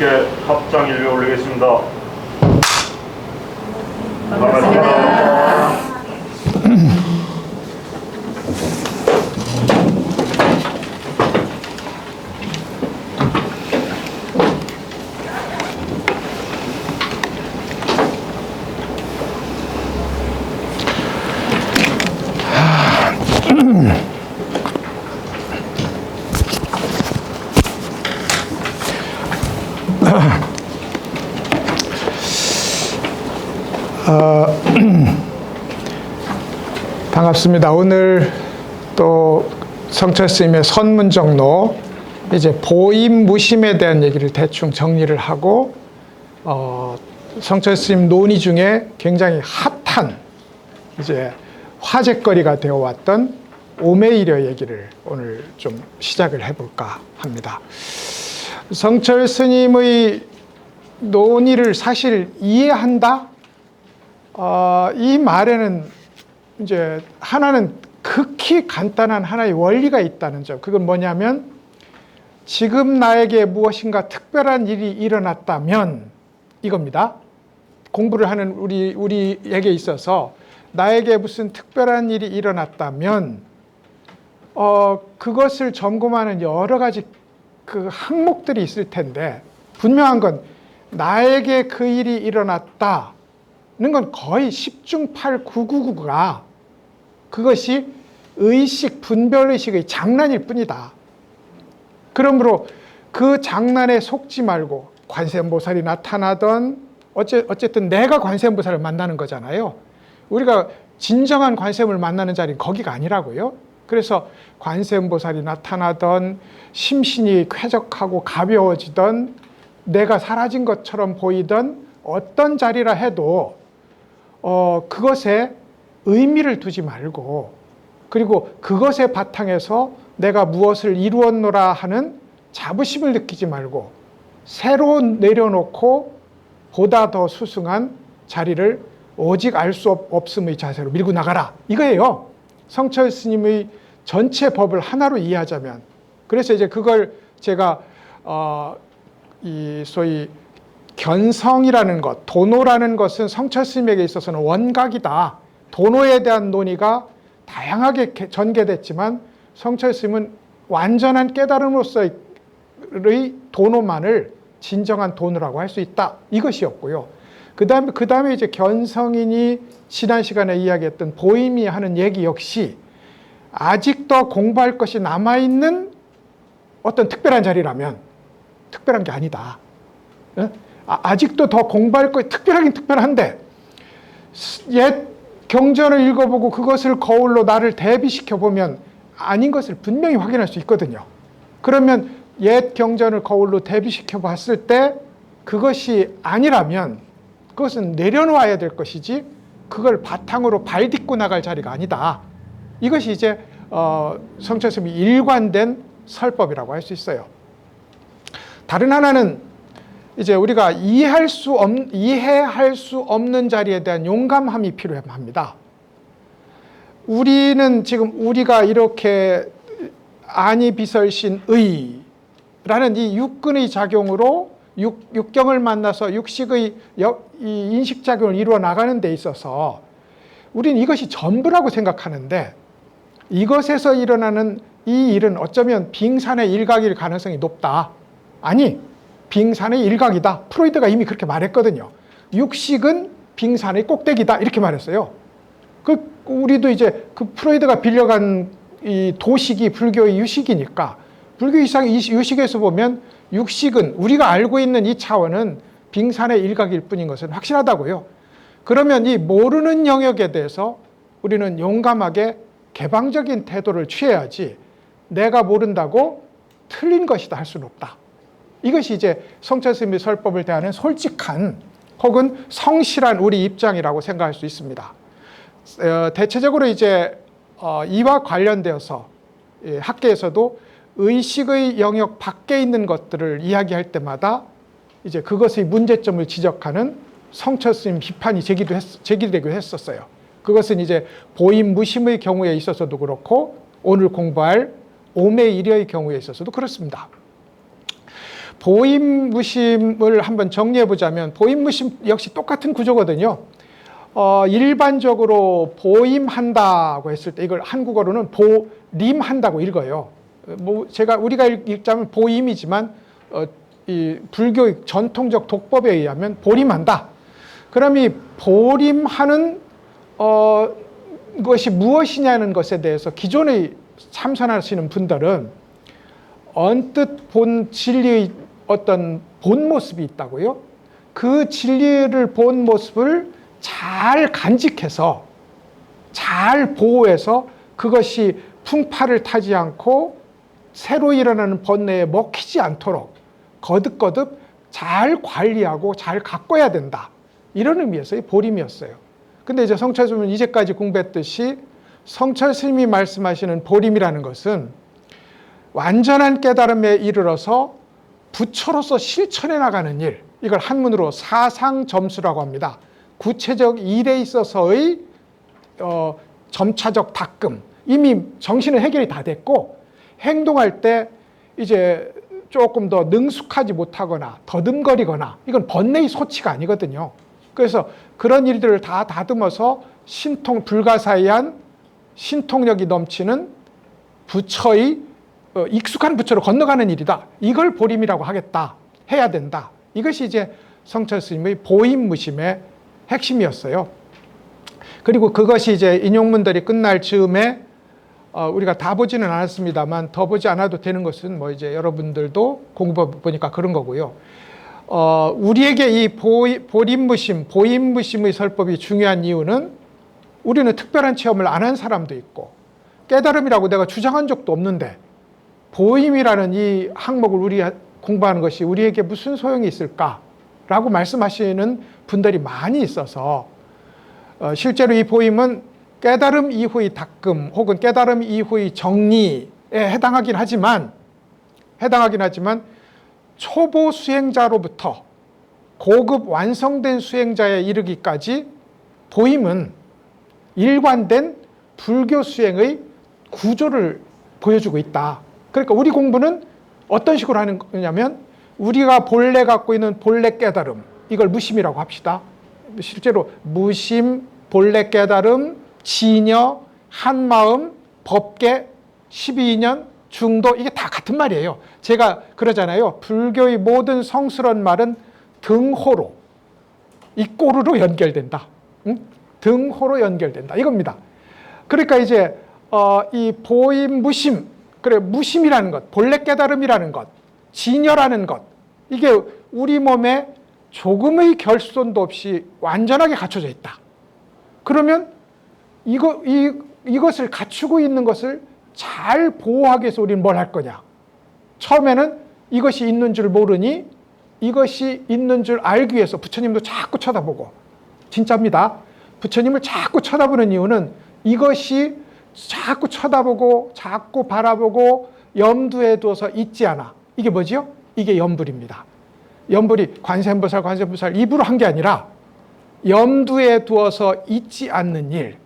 합장 일배 올리겠습니다. 반갑습니다. 반갑습니다. 오늘 또 성철 스님의 선문정로 이제 보임 무심에 대한 얘기를 대충 정리를 하고 성철 스님 논의 중에 굉장히 핫한 이제 화제거리가 되어 왔던 오매이려 얘기를 오늘 좀 시작을 해볼까 합니다. 성철 스님의 논의를 사실 이해한다? 이 말에는 이제 하나는 극히 간단한 하나의 원리가 있다는 점. 그건 뭐냐면 지금 나에게 무엇인가 특별한 일이 일어났다면 이겁니다. 공부를 하는 우리에게 있어서 나에게 무슨 특별한 일이 일어났다면 그것을 점검하는 여러 가지 그 항목들이 있을 텐데 분명한 건 나에게 그 일이 일어났다는 건 거의 10중 8, 999가 그것이 의식, 분별의식의 장난일 뿐이다. 그러므로 그 장난에 속지 말고 관세음보살이 나타나던 어쨌든 내가 관세음보살을 만나는 거잖아요. 우리가 진정한 관세음을 만나는 자리는 거기가 아니라고요. 그래서 관세음보살이 나타나던 심신이 쾌적하고 가벼워지던 내가 사라진 것처럼 보이던 어떤 자리라 해도 그것에 의미를 두지 말고 그리고 그것의 바탕에서 내가 무엇을 이루었노라 하는 자부심을 느끼지 말고 새로 내려놓고 보다 더 수승한 자리를 오직 알 수 없음의 자세로 밀고 나가라. 이거예요. 성철 스님의 전체 법을 하나로 이해하자면. 그래서 이제 그걸 제가 이 소위 견성이라는 것, 도노라는 것은 성철 스님에게 있어서는 원각이다. 도노에 대한 논의가 다양하게 전개됐지만 성철 스님은 완전한 깨달음으로서의 도노만을 진정한 도노라고 할 수 있다. 이것이었고요. 그 다음에 이제 견성인이 지난 시간에 이야기했던 보임이 하는 얘기 역시 아직도 공부할 것이 남아있는 어떤 특별한 자리라면 특별한 게 아니다. 아직도 더 공부할 것이 특별하긴 특별한데 옛 경전을 읽어보고 그것을 거울로 나를 대비시켜 보면 아닌 것을 분명히 확인할 수 있거든요. 그러면 옛 경전을 거울로 대비시켜 봤을 때 그것이 아니라면 그것은 내려놓아야 될 것이지 그걸 바탕으로 발 딛고 나갈 자리가 아니다. 이것이 이제 성철 스님이 일관된 설법이라고 할 수 있어요. 다른 하나는 이제 우리가 이해할 수 없는 자리에 대한 용감함이 필요합니다. 우리는 지금 우리가 이렇게 아니비설신의라는 이 육근의 작용으로 육경을 만나서 육식의 이 인식작용을 이루어 나가는 데 있어서 우리는 이것이 전부라고 생각하는데 이것에서 일어나는 이 일은 어쩌면 빙산의 일각일 가능성이 높다. 아니, 빙산의 일각이다. 프로이드가 이미 그렇게 말했거든요. 육식은 빙산의 꼭대기다. 이렇게 말했어요. 우리도 이제 그 프로이드가 빌려간 이 도식이 불교의 유식이니까 불교 이상의 유식에서 보면 육식은 우리가 알고 있는 이 차원은 빙산의 일각일 뿐인 것은 확실하다고요. 그러면 이 모르는 영역에 대해서 우리는 용감하게 개방적인 태도를 취해야지 내가 모른다고 틀린 것이다 할 수는 없다. 이것이 이제 성철 스님의 설법을 대하는 솔직한 혹은 성실한 우리 입장이라고 생각할 수 있습니다. 대체적으로 이제 이와 관련되어서 학계에서도 의식의 영역 밖에 있는 것들을 이야기할 때마다 이제 그것의 문제점을 지적하는 성철 스님 비판이 제기되기도 했었어요. 그것은 이제 보임 무심의 경우에 있어서도 그렇고 오늘 공부할 오매이려의 경우에 있어서도 그렇습니다. 보임무심을 한번 정리해 보자면 보임무심 역시 똑같은 구조거든요. 일반적으로 보임한다고 했을 때 이걸 한국어로는 보림한다고 읽어요. 우리가 읽자면 보임이지만 이 불교 전통적 독법에 의하면 보림한다. 그럼 이 보림하는 것이 무엇이냐는 것에 대해서 기존에 참선하시는 분들은 언뜻 본 진리의 어떤 본 모습이 있다고요. 그 진리를 본 모습을 잘 간직해서 잘 보호해서 그것이 풍파를 타지 않고 새로 일어나는 번뇌에 먹히지 않도록 거듭거듭 잘 관리하고 잘 가꿔야 된다. 이런 의미에서의 보림이었어요. 근데 이제 성철 스님은 이제까지 공부했듯이 성철 스님이 말씀하시는 보림이라는 것은 완전한 깨달음에 이르러서 부처로서 실천해 나가는 일, 이걸 한문으로 사상점수라고 합니다. 구체적 일에 있어서의 점차적 닦음, 이미 정신은 해결이 다 됐고 행동할 때 이제 조금 더 능숙하지 못하거나 더듬거리거나 이건 번뇌의 소치가 아니거든요. 그래서 그런 일들을 다 다듬어서 불가사의한 신통력이 넘치는 부처의 익숙한 부처로 건너가는 일이다. 이걸 보림이라고 하겠다. 해야 된다. 이것이 이제 성철 스님의 보임무심의 핵심이었어요. 그리고 그것이 이제 인용문들이 끝날 즈음에 우리가 다 보지는 않았습니다만 더 보지 않아도 되는 것은 뭐 이제 여러분들도 공부 보니까 그런 거고요. 우리에게 이 보임무심의 설법이 중요한 이유는 우리는 특별한 체험을 안 한 사람도 있고 깨달음이라고 내가 주장한 적도 없는데 보임이라는 이 항목을 우리 공부하는 것이 우리에게 무슨 소용이 있을까라고 말씀하시는 분들이 많이 있어서 실제로 이 보임은 깨달음 이후의 닦음 혹은 깨달음 이후의 정리에 해당하긴 하지만 초보 수행자로부터 고급 완성된 수행자에 이르기까지 보임은 일관된 불교 수행의 구조를 보여주고 있다. 그러니까 우리 공부는 어떤 식으로 하는 거냐면 우리가 본래 갖고 있는 본래 깨달음, 이걸 무심이라고 합시다. 실제로 무심, 본래 깨달음, 진여, 한마음, 법계, 12인연, 중도, 이게 다 같은 말이에요. 제가 그러잖아요. 불교의 모든 성스러운 말은 등호로, 이 꼬르로 연결된다. 응? 등호로 연결된다. 이겁니다. 그러니까 이제 이 보임 무심, 그래 무심이라는 것, 본래 깨달음이라는 것, 진여라는 것, 이게 우리 몸에 조금의 결손도 없이 완전하게 갖춰져 있다. 그러면 이것을 갖추고 있는 것을 잘 보호하기 위해서 우리는 뭘 할 거냐? 처음에는 이것이 있는 줄 모르니 이것이 있는 줄 알기 위해서 부처님도 자꾸 쳐다보고, 진짜입니다. 부처님을 자꾸 쳐다보는 이유는 이것이 자꾸 쳐다보고 자꾸 바라보고 염두에 두어서 잊지 않아. 이게 뭐지요? 이게 염불입니다. 염불이 관세음보살 입으로 한 게 아니라 염두에 두어서 잊지 않는 일.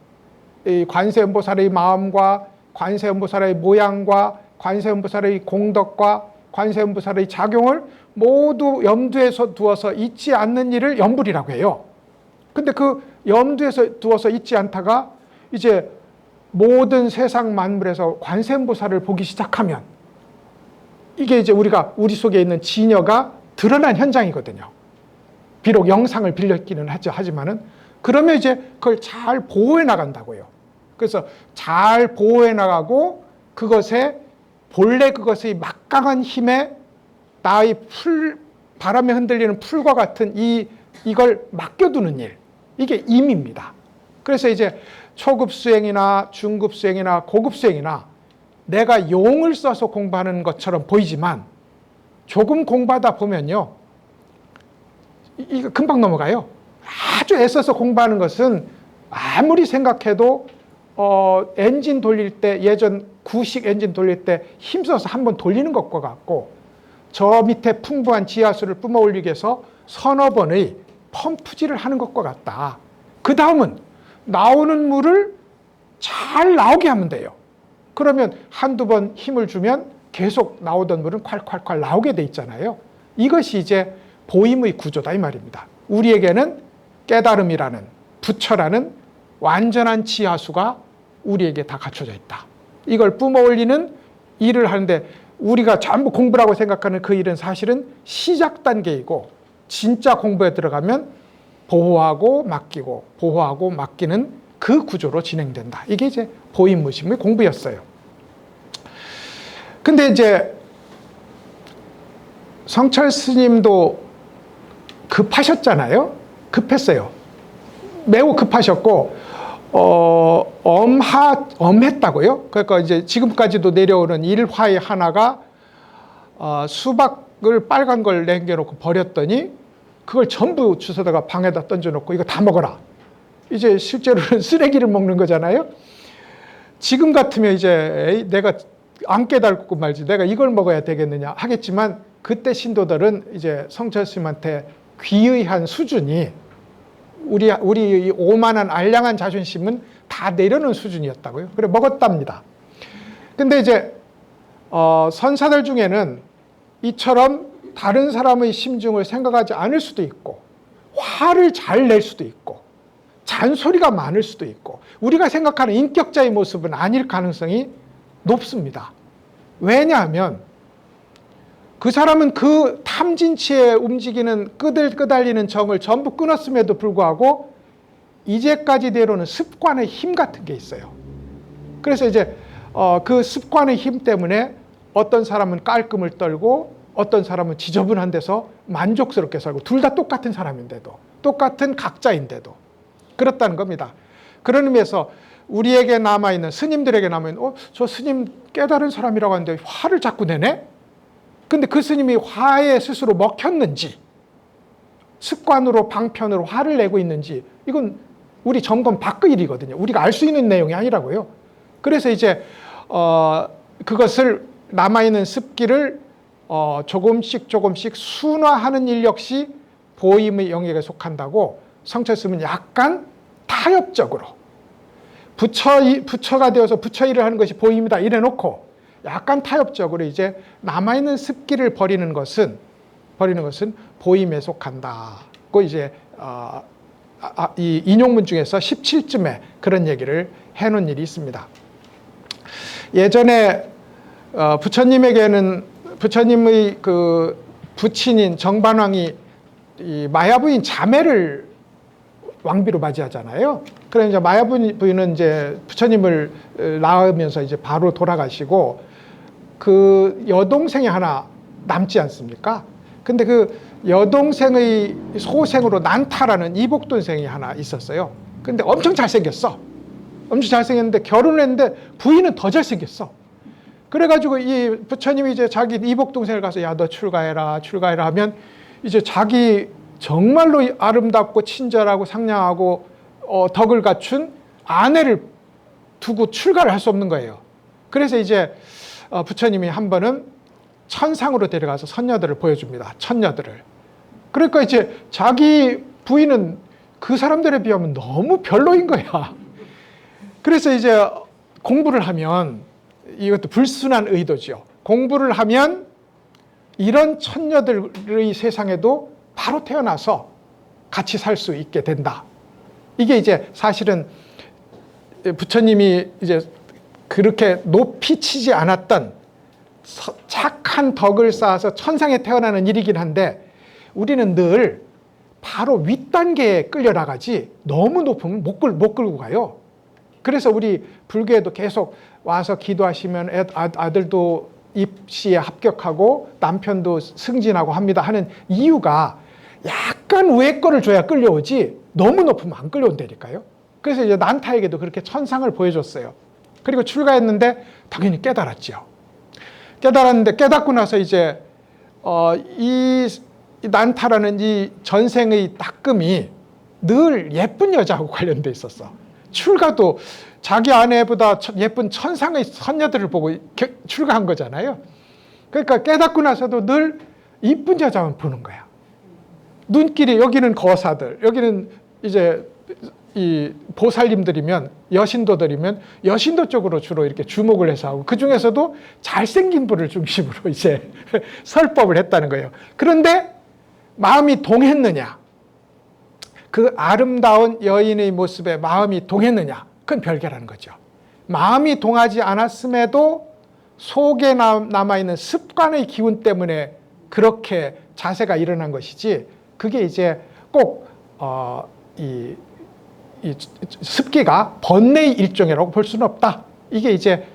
이 관세음보살의 마음과 관세음보살의 모양과 관세음보살의 공덕과 관세음보살의 작용을 모두 염두에서 두어서 잊지 않는 일을 염불이라고 해요. 근데 그 염두에서 두어서 잊지 않다가 이제 모든 세상 만물에서 관세음보살을 보기 시작하면 이게 이제 우리 속에 있는 진여가 드러난 현장이거든요. 비록 영상을 빌렸기는 하지만은 그러면 이제 그걸 잘 보호해 나간다고요. 그래서 잘 보호해 나가고 본래 그것의 막강한 힘에 나의 바람에 흔들리는 풀과 같은 이걸 맡겨두는 일, 이게 임입니다. 그래서 이제 초급 수행이나 중급 수행이나 고급 수행이나 내가 용을 써서 공부하는 것처럼 보이지만 조금 공부하다 보면요, 이거 금방 넘어가요. 아주 애써서 공부하는 것은 아무리 생각해도 엔진 돌릴 때, 예전 구식 엔진 돌릴 때 힘써서 한번 돌리는 것과 같고, 저 밑에 풍부한 지하수를 뿜어 올리기 위해서 서너 번의 펌프질을 하는 것과 같다. 그 다음은 나오는 물을 잘 나오게 하면 돼요. 그러면 한두 번 힘을 주면 계속 나오던 물은 콸콸콸 나오게 돼 있잖아요. 이것이 이제 보임의 구조다 이 말입니다. 우리에게는 깨달음이라는 부처라는 완전한 지하수가 우리에게 다 갖춰져 있다. 이걸 뿜어올리는 일을 하는데 우리가 전부 공부라고 생각하는 그 일은 사실은 시작 단계이고 진짜 공부에 들어가면 보호하고 맡기고 보호하고 맡기는 그 구조로 진행된다. 이게 이제 보임무심의 공부였어요. 근데 이제 성철 스님도 급하셨잖아요. 급했어요. 매우 급하셨고 엄했다고요. 그러니까 이제 지금까지도 내려오는 일화의 하나가 수박을 빨간 걸 남겨놓고 버렸더니 그걸 전부 주워다가 방에다 던져놓고 이거 다 먹어라. 이제 실제로는 쓰레기를 먹는 거잖아요. 지금 같으면 이제 에이, 내가 안 깨달고 말지 내가 이걸 먹어야 되겠느냐 하겠지만 그때 신도들은 이제 성철 스님한테 귀의한 수준이 우리 오만한 알량한 자존심은 다 내려놓은 수준이었다고요. 그래 먹었답니다. 근데 이제 선사들 중에는 이처럼 다른 사람의 심중을 생각하지 않을 수도 있고 화를 잘 낼 수도 있고 잔소리가 많을 수도 있고 우리가 생각하는 인격자의 모습은 아닐 가능성이 높습니다. 왜냐하면 그 사람은 그 탐진치에 움직이는 끄달리는 정을 전부 끊었음에도 불구하고 이제까지 내려오는 습관의 힘 같은 게 있어요. 그래서 이제 그 습관의 힘 때문에 어떤 사람은 깔끔을 떨고 어떤 사람은 지저분한 데서 만족스럽게 살고 둘 다 똑같은 사람인데도 똑같은 각자인데도 그렇다는 겁니다. 그런 의미에서 우리에게 남아있는 스님들에게 남아있는 저 스님 깨달은 사람이라고 하는데 화를 자꾸 내네? 근데 그 스님이 화에 스스로 먹혔는지 습관으로 방편으로 화를 내고 있는지 이건 우리 점검 밖의 일이거든요. 우리가 알 수 있는 내용이 아니라고요. 그래서 이제 그것을 남아있는 습기를 조금씩 순화하는 일 역시 보임의 영역에 속한다고 성철 스님은 약간 타협적으로 부처가 되어서 부처 일을 하는 것이 보임이다 이래놓고 약간 타협적으로 이제 남아있는 습기를 버리는 것은 보임에 속한다고 이제 이 인용문 중에서 17쯤에 그런 얘기를 해놓은 일이 있습니다. 예전에 부처님의 그 부친인 정반왕이 이 마야 부인 자매를 왕비로 맞이하잖아요. 그래서 이제 마야 부인은 이제 부처님을 낳으면서 이제 바로 돌아가시고 그 여동생이 하나 남지 않습니까? 근데 그 여동생의 소생으로 난타라는 이복돈생이 하나 있었어요. 근데 엄청 잘생겼어. 엄청 잘생겼는데 결혼을 했는데 부인은 더 잘생겼어. 그래가지고 이 부처님이 이제 자기 이복동생을 가서 야, 너 출가해라 하면 이제 자기 정말로 아름답고 친절하고 상냥하고 덕을 갖춘 아내를 두고 출가를 할 수 없는 거예요. 그래서 이제 부처님이 한 번은 천상으로 데려가서 선녀들을 보여줍니다. 천녀들을. 그러니까 이제 자기 부인은 그 사람들에 비하면 너무 별로인 거야. 그래서 이제 공부를 하면 이것도 불순한 의도죠. 공부를 하면 이런 천녀들의 세상에도 바로 태어나서 같이 살 수 있게 된다. 이게 이제 사실은 부처님이 이제 그렇게 높이 치지 않았던 착한 덕을 쌓아서 천상에 태어나는 일이긴 한데 우리는 늘 바로 윗단계에 끌려나가지 너무 높으면 못 끌고 가요. 그래서 우리 불교에도 계속 와서 기도하시면 아들도 입시에 합격하고 남편도 승진하고 합니다 하는 이유가 약간 위에 거를 줘야 끌려오지 너무 높으면 안 끌려온다니까요. 그래서 이제 난타에게도 그렇게 천상을 보여줬어요. 그리고 출가했는데 당연히 깨달았죠. 깨달았는데 깨닫고 나서 이제 이 난타라는 이 전생의 따끔이 늘 예쁜 여자하고 관련돼 있었어. 출가도 자기 아내보다 예쁜 천상의 선녀들을 보고 출가한 거잖아요. 그러니까 깨닫고 나서도 늘 이쁜 여자만 보는 거야. 눈길이 여기는 거사들, 여기는 이제 이 보살님들이면 여신도들이면 여신도 쪽으로 주로 이렇게 주목을 해서 하고 그 중에서도 잘생긴 분을 중심으로 이제 설법을 했다는 거예요. 그런데 마음이 동했느냐? 그 아름다운 여인의 모습에 마음이 동했느냐? 그건 별개라는 거죠. 마음이 동하지 않았음에도 속에 남아있는 습관의 기운 때문에 그렇게 자세가 일어난 것이지 그게 이제 꼭 이 습기가 번뇌의 일종이라고 볼 수는 없다. 이게 이제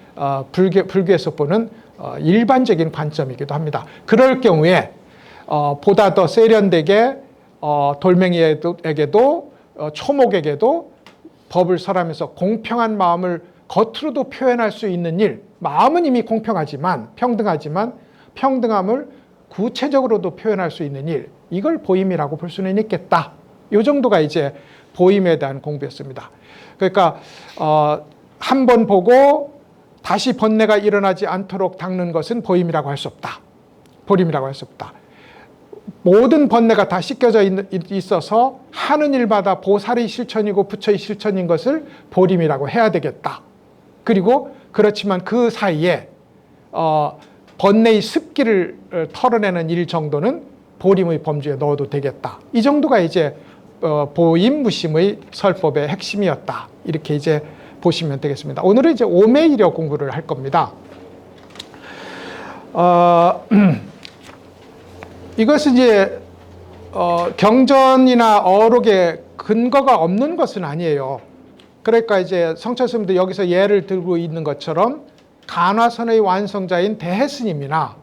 불교에서 보는 일반적인 관점이기도 합니다. 그럴 경우에 보다 더 세련되게 돌멩이에게도 초목에게도 법을 설하면서 공평한 마음을 겉으로도 표현할 수 있는 일, 마음은 이미 공평하지만 평등함을 구체적으로도 표현할 수 있는 일, 이걸 보임이라고 볼 수는 있겠다. 이 정도가 이제 보임에 대한 공부였습니다. 그러니까 한 번 보고 다시 번뇌가 일어나지 않도록 닦는 것은 보임이라고 할 수 없다. 보림이라고 할 수 없다. 모든 번뇌가 다 씻겨져 있어서 하는 일마다 보살의 실천이고 부처의 실천인 것을 보림이라고 해야 되겠다. 그리고 그렇지만 그 사이에 번뇌의 습기를 털어내는 일 정도는 보림의 범주에 넣어도 되겠다. 이 정도가 이제 보임 무심의 설법의 핵심이었다. 이렇게 이제 보시면 되겠습니다. 오늘은 이제 오매이려 공부를 할 겁니다. 이것은 이제 경전이나 어록에 근거가 없는 것은 아니에요. 그러니까 이제 성철 스님도 여기서 예를 들고 있는 것처럼 간화선의 완성자인 대해 스님이나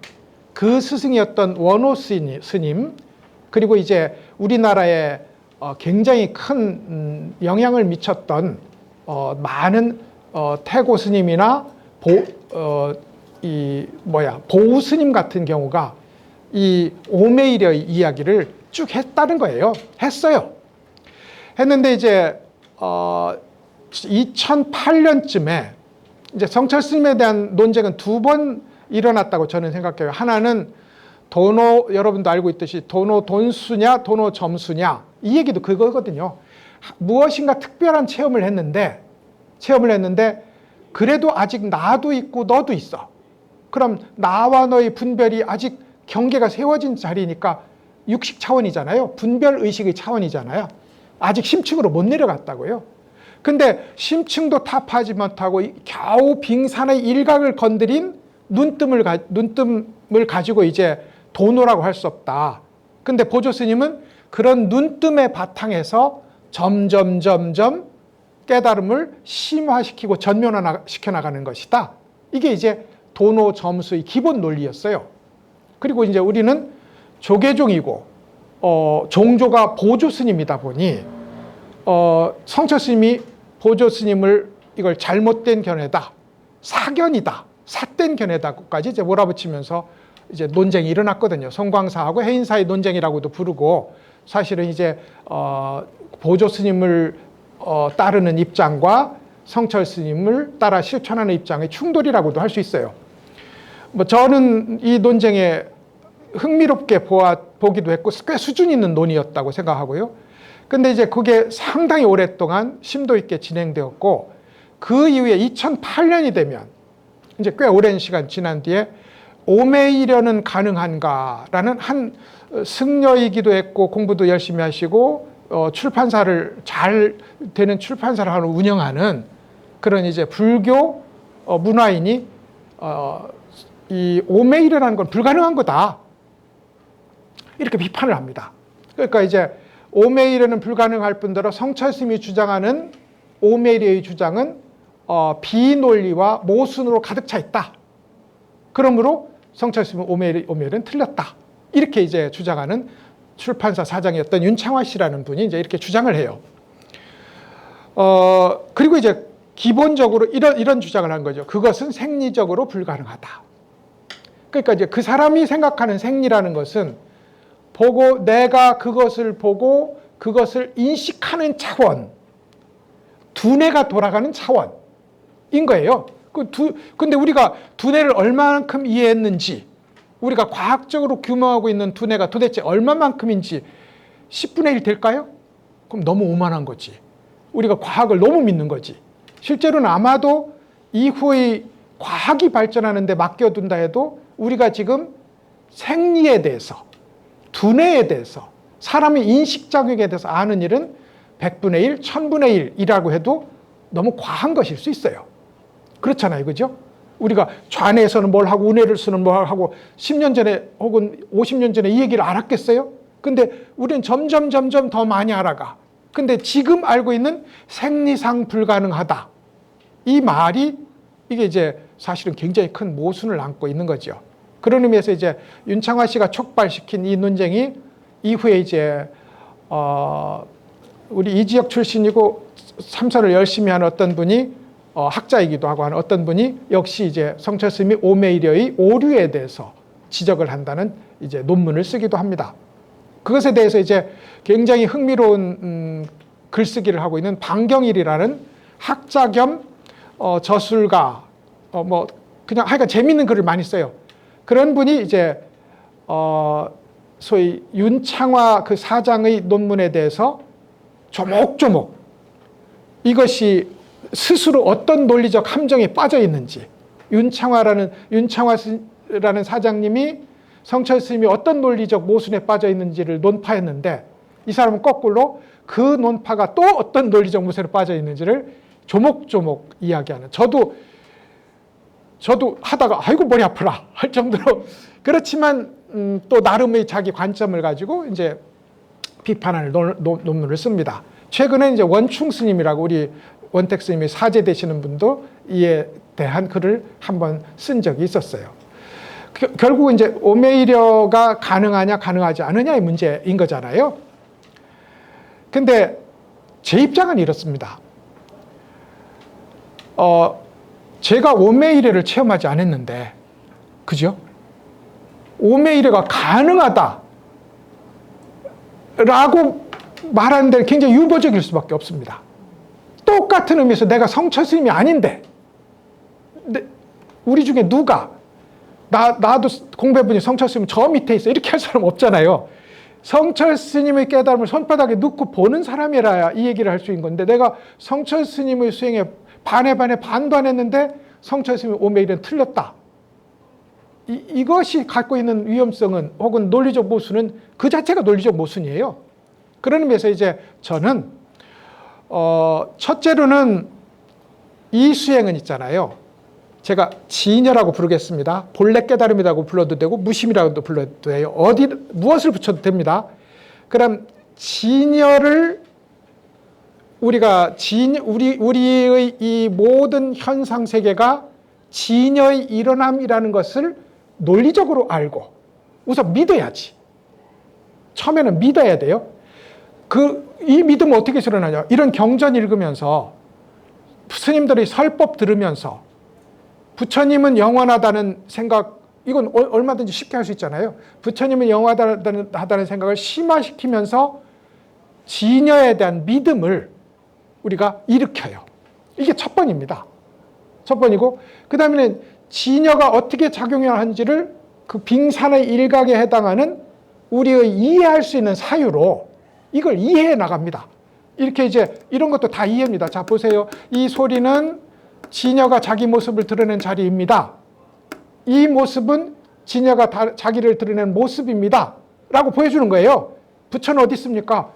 그 스승이었던 원호 스님, 그리고 이제 우리나라에 굉장히 큰 영향을 미쳤던 많은 태고 스님이나 보우 스님 같은 경우가 이 오매이려의 이야기를 쭉 했다는 거예요. 했는데 이제 2008년쯤에 이제 성철 스님에 대한 논쟁은 두 번 일어났다고 저는 생각해요. 하나는 도노, 여러분도 알고 있듯이 도노 돈수냐 도노 점수냐, 이 얘기도 그거거든요. 무엇인가 특별한 체험을 했는데 그래도 아직 나도 있고 너도 있어. 그럼 나와 너의 분별이 아직 경계가 세워진 자리니까 육식 차원이잖아요. 분별 의식의 차원이잖아요. 아직 심층으로 못 내려갔다고요. 근데 심층도 타파하지 못하고 겨우 빙산의 일각을 건드린 눈뜸을 가지고 이제 도노라고 할 수 없다. 근데 보조 스님은 그런 눈뜸의 바탕에서 점점 깨달음을 심화시키고 전면화시켜 나가는 것이다. 이게 이제 도노 점수의 기본 논리였어요. 그리고 이제 우리는 조계종이고 종조가 보조 스님이다 보니 성철 스님이 보조 스님을 이걸 잘못된 견해다, 사견이다, 삿된 견해다까지 이제 몰아붙이면서 이제 논쟁이 일어났거든요. 송광사하고 해인사의 논쟁이라고도 부르고, 사실은 이제 보조 스님을 따르는 입장과 성철 스님을 따라 실천하는 입장의 충돌이라고도 할 수 있어요. 뭐 저는 이 논쟁에 흥미롭게 보기도 했고 꽤 수준 있는 논의였다고 생각하고요. 근데 이제 그게 상당히 오랫동안 심도 있게 진행되었고, 그 이후에 2008년이 되면 이제 꽤 오랜 시간 지난 뒤에 오매이려는 가능한가라는 한 승려이기도 했고 공부도 열심히 하시고 출판사를 잘 되는 출판사를 운영하는 그런 이제 불교 문화인이 이 오매이려는 건 불가능한 거다, 이렇게 비판을 합니다. 그러니까 이제 오매이려는 불가능할 뿐더러 성철 스님이 주장하는 오매이려의 주장은 비논리와 모순으로 가득 차 있다. 그러므로 성철 스님 오매이려는 틀렸다. 이렇게 이제 주장하는 출판사 사장이었던 윤창화 씨라는 분이 이제 이렇게 주장을 해요. 그리고 이제 기본적으로 이런 주장을 한 거죠. 그것은 생리적으로 불가능하다. 그러니까 이제 그 사람이 생각하는 생리라는 것은 보고 내가 그것을 보고 그것을 인식하는 차원, 두뇌가 돌아가는 차원인 거예요. 근데 우리가 두뇌를 얼마만큼 이해했는지, 우리가 과학적으로 규모하고 있는 두뇌가 도대체 얼마만큼인지 10분의 1 될까요? 그럼 너무 오만한 거지. 우리가 과학을 너무 믿는 거지. 실제로는 아마도 이후의 과학이 발전하는데 맡겨둔다 해도 우리가 지금 생리에 대해서, 두뇌에 대해서, 사람의 인식작용에 대해서 아는 일은 100분의 1, 1000분의 1이라고 해도 너무 과한 것일 수 있어요. 그렇잖아요. 그죠? 우리가 좌뇌에서는 뭘 하고 우뇌에서는 뭘 하고 10년 전에 혹은 50년 전에 이 얘기를 알았겠어요? 근데 우리는 점점 더 많이 알아가. 근데 지금 알고 있는 생리상 불가능하다. 이 말이 이게 이제 사실은 굉장히 큰 모순을 안고 있는 거죠. 그런 의미에서 이제 윤창화 씨가 촉발시킨 이 논쟁이 이후에 이제 우리 이 지역 출신이고 참선을 열심히 하는 어떤 분이 학자이기도 하고 하는 어떤 분이 역시 이제 성철 스님이 오메이려의 오류에 대해서 지적을 한다는 이제 논문을 쓰기도 합니다. 그것에 대해서 이제 굉장히 흥미로운 글쓰기를 하고 있는 방경일이라는 학자 겸 저술가 뭐 그냥 하여간 재밌는 글을 많이 써요. 그런 분이 이제 소위 윤창화 그 사장의 논문에 대해서 조목조목 이것이 스스로 어떤 논리적 함정에 빠져 있는지 윤창화라는 사장님이 성철 스님이 어떤 논리적 모순에 빠져 있는지를 논파했는데 이 사람은 거꾸로 그 논파가 또 어떤 논리적 모순에 빠져 있는지를 조목조목 이야기하는 저도 하다가 아이고 머리 아프라 할 정도로 그렇지만 또 나름의 자기 관점을 가지고 이제 비판하는 논문을 씁니다. 최근에 이제 원충 스님이라고 우리 원택 스님이 사제 되시는 분도 이에 대한 글을 한번 쓴 적이 있었어요. 결국 이제 오메이려가 가능하냐 가능하지 않느냐의 문제인 거잖아요. 근데 제 입장은 이렇습니다. 제가 오메이려를 체험하지 않았는데, 그죠? 오메이려가 가능하다라고 말하는 데는 굉장히 유보적일 수밖에 없습니다. 똑같은 의미에서 내가 성철 스님이 아닌데, 우리 중에 누가 나도 공배분이 성철 스님 저 밑에 있어 이렇게 할 사람 없잖아요. 성철 스님의 깨달음을 손바닥에 넣고 보는 사람이라야 이 얘기를 할 수 있는 건데 내가 성철 스님의 수행에 반도 안 했는데 성철 스님의 오메이려는 틀렸다. 이것이 갖고 있는 위험성은 혹은 논리적 모순은 그 자체가 논리적 모순이에요. 그런 의미에서 이제 저는 첫째로는 이 수행은 있잖아요. 제가 진여라고 부르겠습니다. 본래 깨달음이라고 불러도 되고 무심이라고도 불러도 돼요. 무엇을 붙여도 됩니다. 그럼 진여를 우리의 이 모든 현상 세계가 진여의 일어남이라는 것을 논리적으로 알고 우선 믿어야지. 처음에는 믿어야 돼요. 이 믿음은 어떻게 일어나냐? 이런 경전 읽으면서 스님들의 설법 들으면서 부처님은 영원하다는 생각, 이건 얼마든지 쉽게 할 수 있잖아요. 부처님은 영원하다는 생각을 심화시키면서 진여에 대한 믿음을 우리가 일으켜요. 이게 첫 번입니다. 첫 번이고, 그 다음에는 진여가 어떻게 작용하는지를 그 빙산의 일각에 해당하는 우리의 이해할 수 있는 사유로 이걸 이해해 나갑니다. 이렇게 이제 이런 것도 다 이해입니다. 자, 보세요. 이 소리는 진여가 자기 모습을 드러낸 자리입니다. 이 모습은 진여가 자기를 드러낸 모습입니다. 라고 보여주는 거예요. 부처는 어디 있습니까?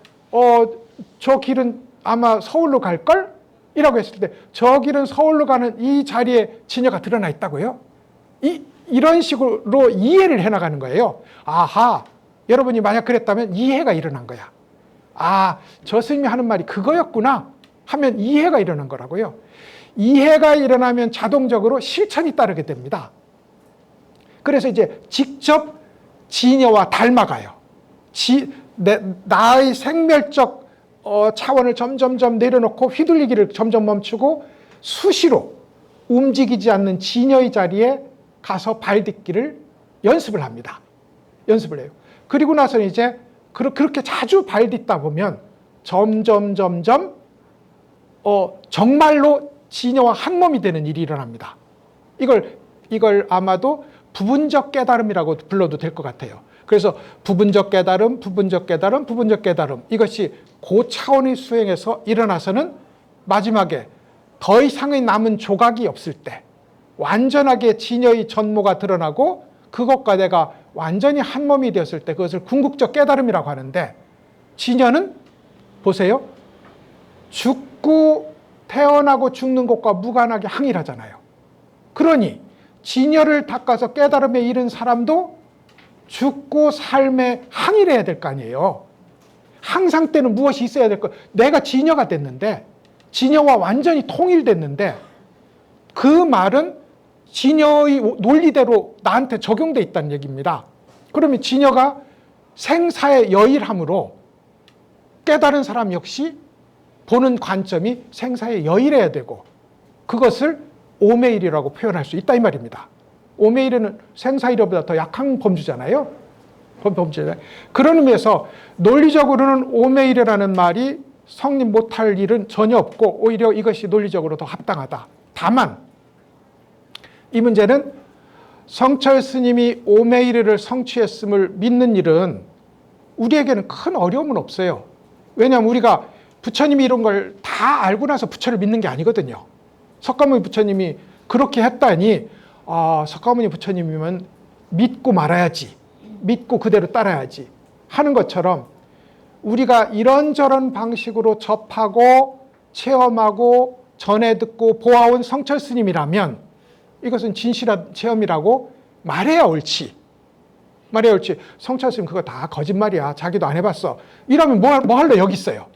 저 길은 아마 서울로 갈걸? 이라고 했을 때 저 길은 서울로 가는 이 자리에 진여가 드러나 있다고요? 이런 식으로 이해를 해나가는 거예요. 아하, 여러분이 만약 그랬다면 이해가 일어난 거야. 아, 저 스님이 하는 말이 그거였구나 하면 이해가 일어난 거라고요. 이해가 일어나면 자동적으로 실천이 따르게 됩니다. 그래서 이제 직접 진여와 닮아가요. 나의 생멸적 차원을 점점점 내려놓고 휘둘리기를 점점 멈추고 수시로 움직이지 않는 진여의 자리에 가서 발 딛기를 연습을 합니다. 연습을 해요. 그리고 나서는 이제 그렇게 자주 발 딛다 보면 점점 정말로 진여와 한 몸이 되는 일이 일어납니다. 이걸 아마도 부분적 깨달음이라고 불러도 될 것 같아요. 그래서 부분적 깨달음 이것이 그 차원의 수행에서 일어나서는 마지막에 더 이상의 남은 조각이 없을 때 완전하게 진여의 전모가 드러나고 그것과 내가 완전히 한 몸이 되었을 때 그것을 궁극적 깨달음이라고 하는데, 진여는 보세요. 죽고 태어나고 죽는 것과 무관하게 항일하잖아요. 그러니 진여를 닦아서 깨달음에 이른 사람도 죽고 삶에 항일해야 될 거 아니에요. 항상 때는 무엇이 있어야 될 거. 내가 진여가 됐는데, 진여와 완전히 통일됐는데, 그 말은 진여의 논리대로 나한테 적용돼 있다는 얘기입니다. 그러면 진여가 생사의 여일함으로 깨달은 사람 역시 보는 관점이 생사의 여일해야 되고, 그것을 오메일이라고 표현할 수 있다 이 말입니다. 오메일은 생사일여보다 더 약한 범주잖아요. 범주잖아요. 그런 의미에서 논리적으로는 오메일이라는 말이 성립 못할 일은 전혀 없고 오히려 이것이 논리적으로 더 합당하다. 다만 이 문제는 성철 스님이 오메이르를 성취했음을 믿는 일은 우리에게는 큰 어려움은 없어요. 왜냐하면 우리가 부처님이 이런 걸 다 알고 나서 부처를 믿는 게 아니거든요. 석가모니 부처님이 그렇게 했다니, 석가모니 부처님이면 믿고 말아야지, 믿고 그대로 따라야지 하는 것처럼 우리가 이런저런 방식으로 접하고 체험하고 전해 듣고 보아온 성철 스님이라면 이것은 진실한 체험이라고 말해야 옳지. 말해야 옳지. 성철 스님 그거 다 거짓말이야. 자기도 안 해봤어. 이러면 뭐 할래 여기 있어요.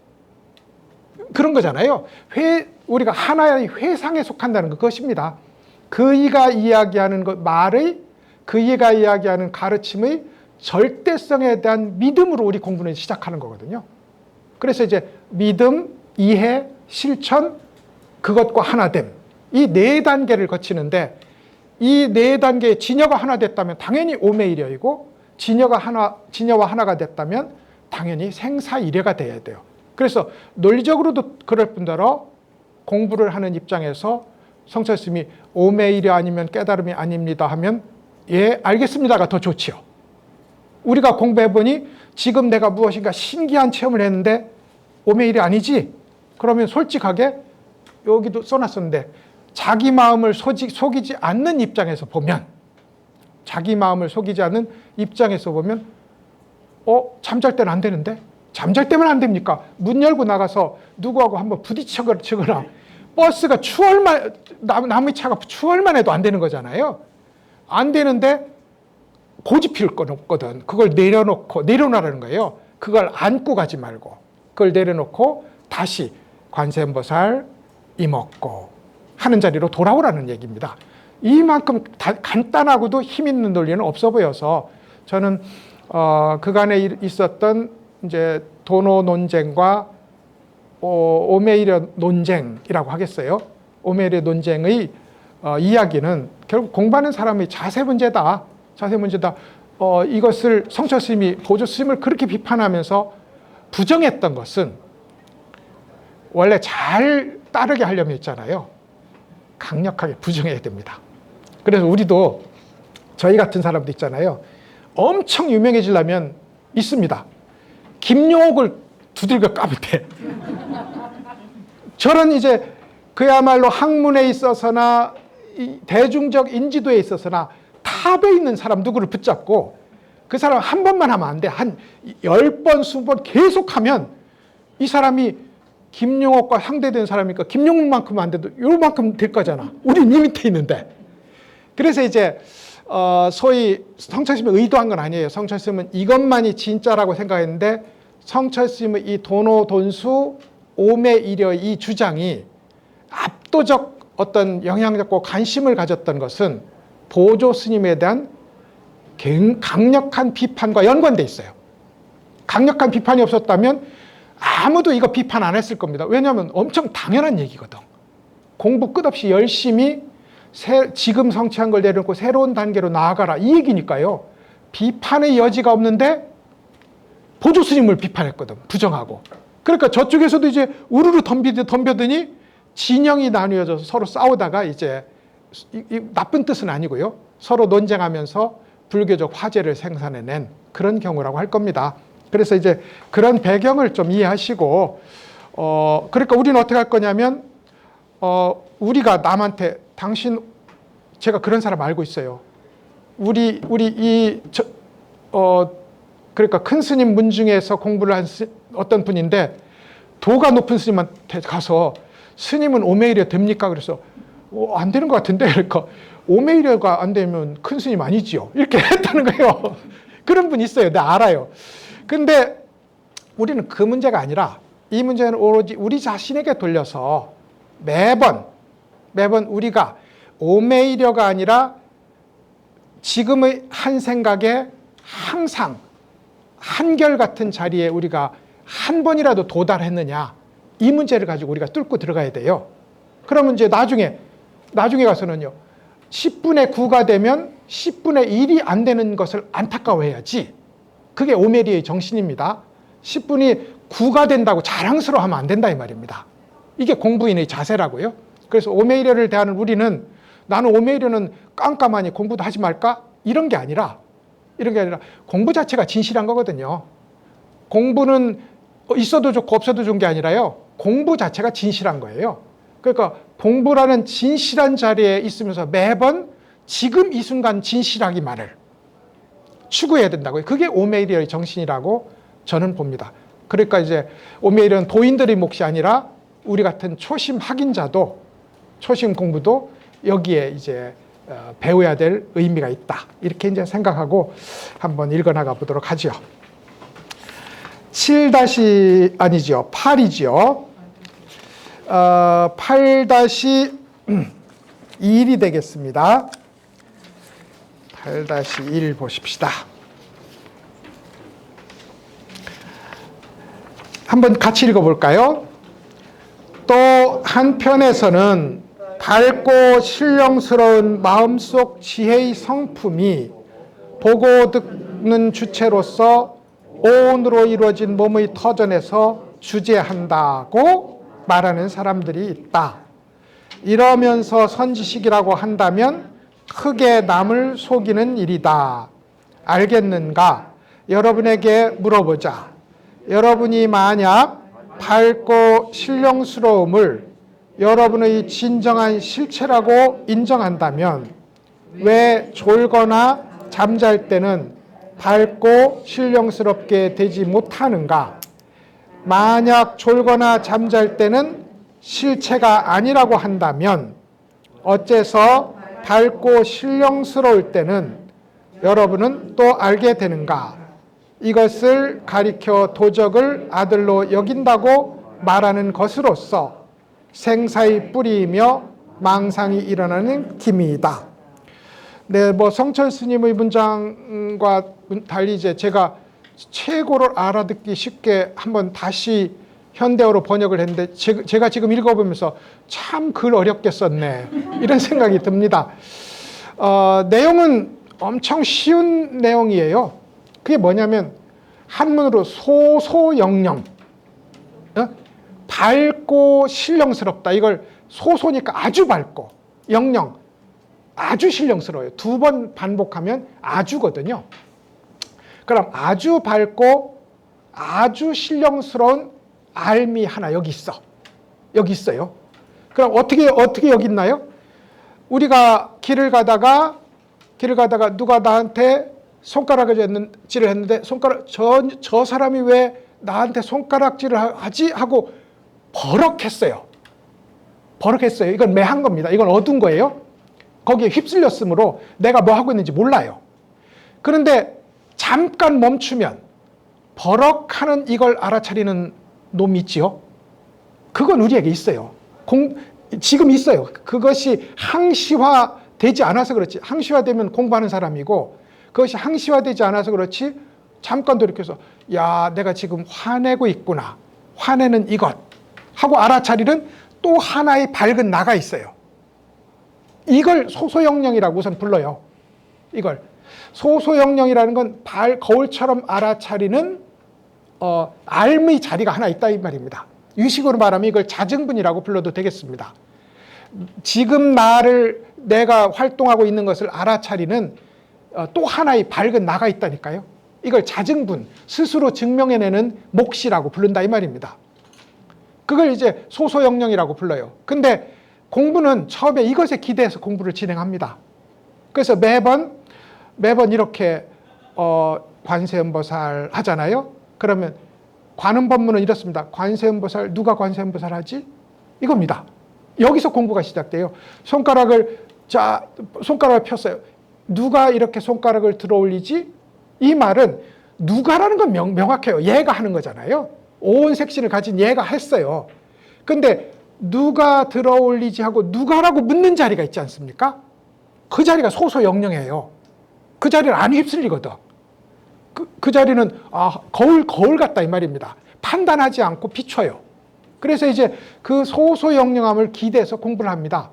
그런 거잖아요. 우리가 하나의 회상에 속한다는 그것입니다. 그이가 이야기하는 것, 말의, 그이가 이야기하는 가르침의 절대성에 대한 믿음으로 우리 공부는 시작하는 거거든요. 그래서 이제 믿음, 이해, 실천, 그것과 하나됨, 이 네 단계를 거치는데, 이 네 단계의 진여가 하나 됐다면 당연히 오메이려이고, 진여와 하나가 됐다면 당연히 생사일여가 돼야 돼요. 그래서 논리적으로도 그럴 뿐더러 공부를 하는 입장에서 성철 스님이 오메이려 아니면 깨달음이 아닙니다 하면 예 알겠습니다가 더 좋지요. 우리가 공부해보니 지금 내가 무엇인가 신기한 체험을 했는데 오메이려 아니지? 그러면 솔직하게 여기도 써놨었는데 자기 마음을 속이지 않는 입장에서 보면, 자기 마음을 속이지 않는 입장에서 보면 잠잘 때는 안 되는데? 잠잘 때면 안 됩니까? 문 열고 나가서 누구하고 한번 부딪히거나 버스가 남의 차가 추월만 해도 안 되는 거잖아요. 안 되는데 고집 필 건 없거든. 그걸 내려놓으라는 거예요. 그걸 안고 가지 말고 그걸 내려놓고 다시 관세음보살 이먹고 하는 자리로 돌아오라는 얘기입니다. 이만큼 간단하고도 힘 있는 논리는 없어 보여서 저는 그간에 있었던 이제 도노 논쟁과 오메이려 논쟁이라고 하겠어요. 오메이려 논쟁의 이야기는 결국 공부하는 사람의 자세 문제다. 자세 문제다. 이것을 성철 스님이 보조 스님을 그렇게 비판하면서 부정했던 것은 원래 잘 따르게 하려면 있잖아요. 강력하게 부정해야 됩니다. 그래서 우리도 저희 같은 사람도 있잖아요. 엄청 유명해지려면 있습니다. 김용옥을 두들겨 까면 돼. 저는 이제 그야말로 학문에 있어서나 대중적 인지도에 있어서나 탑에 있는 사람 누구를 붙잡고 그 사람 한 번만 하면 안 돼. 한 10번, 20번 계속하면 이 사람이 김용옥과 상대되는 사람이니까 김용옥만큼 안 돼도 요만큼 될 거잖아. 우린 이 밑에 있는데. 그래서 이제 소위 성철 스님이 의도한 건 아니에요. 성철 스님은 이것만이 진짜라고 생각했는데 성철 스님의 이 도노돈수 오메이려 이 주장이 압도적 어떤 영향력과 관심을 가졌던 것은 보조 스님에 대한 강력한 비판과 연관돼 있어요. 강력한 비판이 없었다면 아무도 이거 비판 안 했을 겁니다. 왜냐하면 엄청 당연한 얘기거든. 공부 끝없이 열심히 지금 성취한 걸 내려놓고 새로운 단계로 나아가라 이 얘기니까요. 비판의 여지가 없는데 보조 스님을 비판했거든. 부정하고. 그러니까 저쪽에서도 이제 우르르 덤벼드니 진영이 나뉘어져서 서로 싸우다가 이제 나쁜 뜻은 아니고요. 서로 논쟁하면서 불교적 화제를 생산해낸 그런 경우라고 할 겁니다. 그래서 이제 그런 배경을 좀 이해하시고 그러니까 우리는 어떻게 할 거냐면 우리가 남한테 제가 그런 사람 알고 있어요. 그러니까 큰 스님 문중에서 공부를 한 어떤 분인데 도가 높은 스님한테 가서 스님은 오메이려 됩니까? 그래서 안 되는 것 같은데 그러니까 오메이려가 안 되면 큰 스님 아니지요. 이렇게 했다는 거예요. 그런 분 있어요. 내가 알아요. 근데 우리는 그 문제가 아니라 이 문제는 오로지 우리 자신에게 돌려서 매번 우리가 오메이려가 아니라 지금의 한 생각에 항상 한결같은 자리에 우리가 한 번이라도 도달했느냐, 이 문제를 가지고 우리가 뚫고 들어가야 돼요. 그러면 이제 나중에 가서는요, 10분의 9가 되면 10분의 1이 안 되는 것을 안타까워해야지. 그게 오메리의 정신입니다. 10분이 9가 된다고 자랑스러워하면 안 된다 이 말입니다. 이게 공부인의 자세라고요. 그래서 오메이려를 대하는 우리는, 나는 오메이려는 깜깜하니 공부도 하지 말까? 이런 게 아니라 공부 자체가 진실한 거거든요. 공부는 있어도 좋고 없어도 좋은 게 아니라요, 공부 자체가 진실한 거예요. 그러니까 공부라는 진실한 자리에 있으면서 매번 지금 이 순간 진실하기만을 추구해야 된다고요. 그게 오메이려의 정신이라고 저는 봅니다. 그러니까 이제 오메이려는 도인들의 몫이 아니라 우리 같은 초심 학인자도, 초심 공부도 여기에 이제 배워야 될 의미가 있다. 이렇게 이제 생각하고 한번 읽어나가 보도록 하죠. 8이죠. 8-1이 되겠습니다. 8-1 보십시다. 한번 같이 읽어볼까요? 또 한편에서는 밝고 신령스러운 마음속 지혜의 성품이 보고 듣는 주체로서 오온으로 이루어진 몸의 터전에서 주재한다고 말하는 사람들이 있다. 이러면서 선지식이라고 한다면 크게 남을 속이는 일이다. 알겠는가? 여러분에게 물어보자. 여러분이 만약 밝고 신령스러움을 여러분의 진정한 실체라고 인정한다면 왜 졸거나 잠잘 때는 밝고 신령스럽게 되지 못하는가? 만약 졸거나 잠잘 때는 실체가 아니라고 한다면 어째서 밝고 신령스러울 때는 여러분은 또 알게 되는가? 이것을 가리켜 도적을 아들로 여긴다고 말하는 것으로서 생사의 뿌리이며 망상이 일어나는 기미이다. 네, 성철 스님의 문장과 달리 이제 제가 최고로 알아듣기 쉽게 한번 다시 현대어로 번역을 했는데 제가 지금 읽어보면서 참 글 어렵게 썼네, 이런 생각이 듭니다. 내용은 엄청 쉬운 내용이에요. 그게 뭐냐면 한문으로 소소영령, 밝고 신령스럽다. 이걸 소소니까 아주 밝고, 영령 아주 신령스러워요. 2번 반복하면 아주거든요. 그럼 아주 밝고 아주 신령스러운 알미 하나 여기 있어요. 그럼 어떻게 여기 있나요? 우리가 길을 가다가 누가 나한테 손가락질을 했는데 저 사람이 왜 나한테 손가락질을 하지 하고 버럭했어요. 이건 매한 겁니다. 이건 어두운 거예요. 거기에 휩쓸렸으므로 내가 뭐 하고 있는지 몰라요. 그런데 잠깐 멈추면 버럭하는 이걸 알아차리는 놈이 있지요. 그건 우리에게 있어요. 지금 있어요. 그것이 항시화되지 않아서 그렇지. 항시화되면 공부하는 사람이고, 그것이 항시화되지 않아서 그렇지 잠깐 돌이켜서 야, 내가 지금 화내고 있구나. 화내는 이것 하고 알아차리는 또 하나의 밝은 나가 있어요. 이걸 소소영령이라고 우선 불러요. 이걸 소소영령이라는 건 거울처럼 알아차리는 알의 자리가 하나 있다 이 말입니다. 유식으로 말하면 이걸 자증분이라고 불러도 되겠습니다. 지금 내가 활동하고 있는 것을 알아차리는 또 하나의 밝은 나가 있다니까요. 이걸 자증분, 스스로 증명해내는 몫이라고 부른다 이 말입니다. 그걸 이제 소소영령이라고 불러요. 근데 공부는 처음에 이것에 기대해서 공부를 진행합니다. 그래서 매번 이렇게 관세음보살 하잖아요. 그러면 관음법문은 이렇습니다. 관세음보살, 누가 관세음보살 하지? 이겁니다. 여기서 공부가 시작돼요. 손가락을 폈어요. 누가 이렇게 손가락을 들어 올리지? 이 말은 누가라는 건 명확해요. 얘가 하는 거잖아요. 온 색신을 가진 얘가 했어요. 근데 누가 들어 올리지 하고 누가라고 묻는 자리가 있지 않습니까? 그 자리가 소소영령이에요. 그 자리를 안 휩쓸리거든. 그 자리는 거울 같다 이 말입니다. 판단하지 않고 비춰요. 그래서 이제 그 소소영령함을 기대해서 공부를 합니다.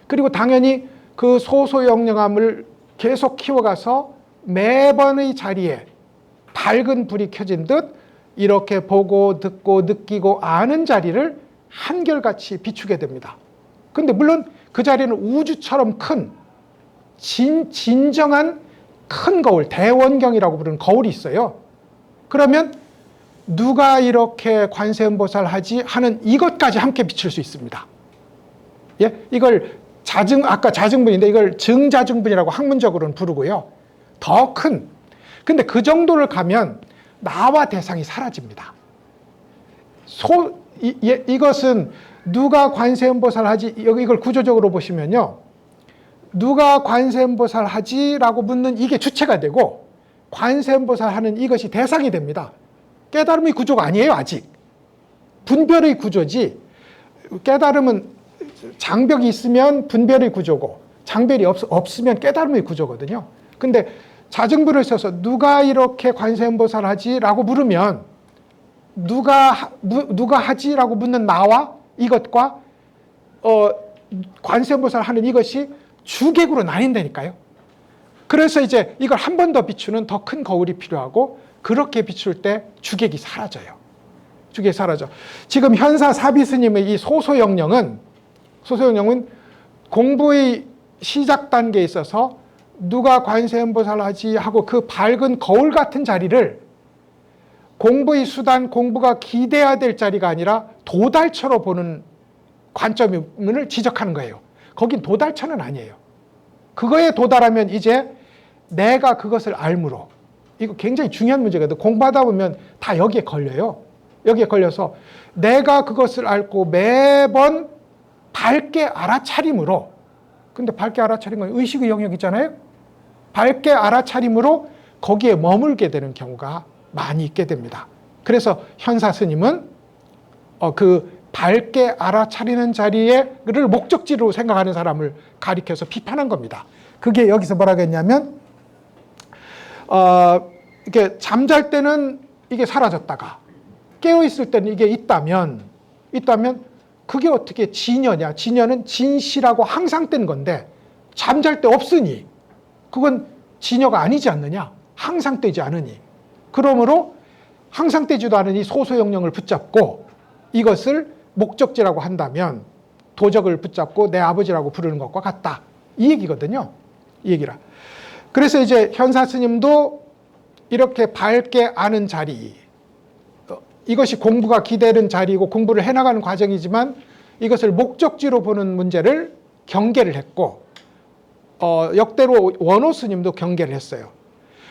그리고 당연히 그 소소영령함을 계속 키워가서 매번의 자리에 밝은 불이 켜진 듯 이렇게 보고 듣고 느끼고 아는 자리를 한결같이 비추게 됩니다. 근데 물론 그 자리는 우주처럼 큰 진정한 큰 거울, 대원경이라고 부르는 거울이 있어요. 그러면 누가 이렇게 관세음보살 하지 하는 이것까지 함께 비칠 수 있습니다. 예? 이걸 아까 자증분인데 이걸 증자증분이라고 학문적으로는 부르고요. 더 큰. 근데 그 정도를 가면 나와 대상이 사라집니다. 이것은 누가 관세음보살 하지, 이걸 구조적으로 보시면요. 누가 관세음보살 하지라고 묻는 이게 주체가 되고 관세음보살 하는 이것이 대상이 됩니다. 깨달음의 구조가 아니에요, 아직. 분별의 구조지. 깨달음은 장벽이 있으면 분별의 구조고 장벽이 없으면 깨달음의 구조거든요. 근데 자증분을 써서 누가 이렇게 관세음보살 하지라고 물으면 누가 하지라고 묻는 나와 이것과 관세음보살 하는 이것이 주객으로 나뉜다니까요. 그래서 이제 이걸 한 번 더 비추는 더 큰 거울이 필요하고 그렇게 비출 때 주객이 사라져요. 주객이 사라져. 지금 현사 사비스님의 이 소소영령은 공부의 시작 단계에 있어서 누가 관세음보살 하지 하고 그 밝은 거울 같은 자리를 공부의 수단, 공부가 기대야 될 자리가 아니라 도달처로 보는 관점을 지적하는 거예요. 거긴 도달처는 아니에요. 그거에 도달하면 이제 내가 그것을 알므로, 이거 굉장히 중요한 문제거든요. 공부하다 보면 다 여기에 걸려요. 여기에 걸려서 내가 그것을 알고 매번 밝게 알아차림으로, 근데 밝게 알아차린 건 의식의 영역이잖아요. 밝게 알아차림으로 거기에 머물게 되는 경우가 많이 있게 됩니다. 그래서 현사 스님은 그 밝게 알아차리는 자리를 목적지로 생각하는 사람을 가리켜서 비판한 겁니다. 그게 여기서 뭐라고 했냐면 이렇게 잠잘 때는 이게 사라졌다가 깨어있을 때는 이게 있다면 그게 어떻게 진여냐. 진여는 진시라고 항상 뜬 건데 잠잘 때 없으니 그건 진여가 아니지 않느냐. 항상 뜨지 않으니. 그러므로 항상 뜨지도 않은 이 소소영령을 붙잡고 이것을 목적지라고 한다면 도적을 붙잡고 내 아버지라고 부르는 것과 같다. 이 얘기거든요. 이 얘기라. 그래서 이제 현사 스님도 이렇게 밝게 아는 자리, 이것이 공부가 기대는 자리이고 공부를 해나가는 과정이지만 이것을 목적지로 보는 문제를 경계를 했고 역대로 원호 스님도 경계를 했어요.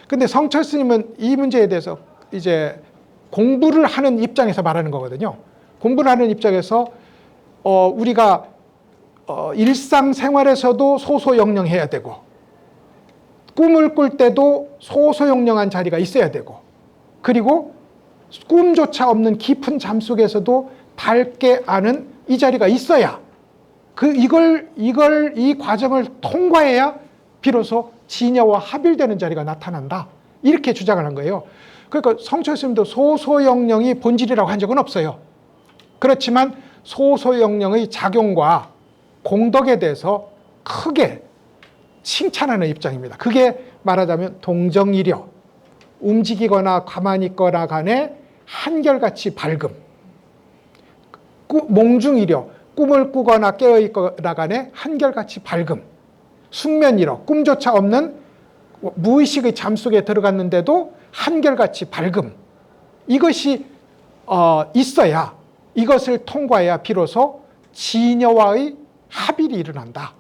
근데 성철 스님은 이 문제에 대해서 이제 공부를 하는 입장에서 말하는 거거든요. 공부를 하는 입장에서 우리가 일상생활에서도 소소영령해야 되고 꿈을 꿀 때도 소소영령한 자리가 있어야 되고 그리고 꿈조차 없는 깊은 잠 속에서도 밝게 아는 이 자리가 있어야 이 과정을 통과해야 비로소 진여와 합일되는 자리가 나타난다. 이렇게 주장을 한 거예요. 그러니까 성철 스님도 소소영령이 본질이라고 한 적은 없어요. 그렇지만 소소영령의 작용과 공덕에 대해서 크게 칭찬하는 입장입니다. 그게 말하자면 동정이려, 움직이거나 가만히 있거나 간에 한결같이 밝음, 몽중이려, 꿈을 꾸거나 깨어있거나 간에 한결같이 밝음, 숙면이려, 꿈조차 없는 무의식의 잠 속에 들어갔는데도 한결같이 밝음, 이것이 있어야 이것을 통과해야 비로소 진여와의 합일이 일어난다.